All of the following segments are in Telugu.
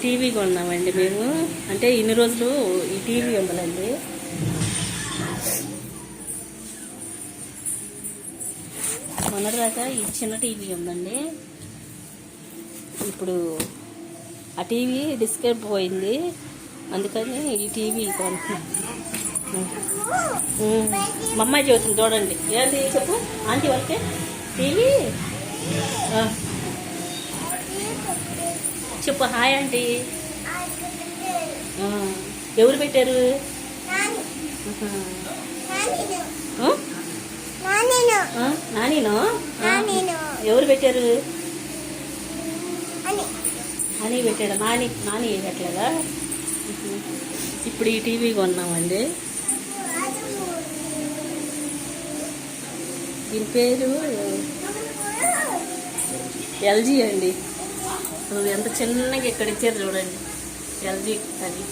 టీవీ కొన్నామండి మేము. అంటే ఇన్ని రోజులు ఈ టీవీ ఉండాలండి. మొన్నటిదాకా ఈ చిన్న టీవీ ఉందండి. ఇప్పుడు ఆ టీవీ డిస్ప్లే పోయింది, అందుకని ఈ టీవీ కొనుక్కున్నాం. మా అమ్మాయి చెబుతుంది చూడండి. ఏంటి చెప్పు ఆంటీ వాళ్ళకి టీవీ చెప్పు. Hi aunty. ఎవరు పెట్టారు? నానిను. ఎవరు పెట్టారు? అని పెట్టాడు. నాని పెట్టలేదా? ఇప్పుడు ఈ టీవీ కొన్నామండి. దీని పేరు ఎల్జీ అండి. ఎంత చిన్నగా ఇక్కడ ఇచ్చారు చూడండి. ఎల్జీ అది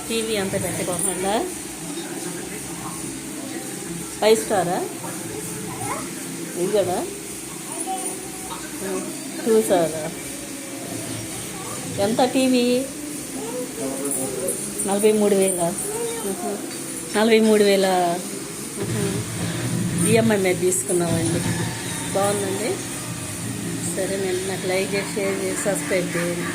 టీవీ అంత పెట్టుకోకుండా 5 స్టారా ఇది కూడా 2 స్టారా. ఎంత టీవీ? 43,000. 43,000 ఈఎంఐ మీద తీసుకున్నామండి. బాగుందండి. సరే, నేను నాకు లైక్ చేసి షేర్ చేసి సబ్స్క్రైబ్ చేయండి.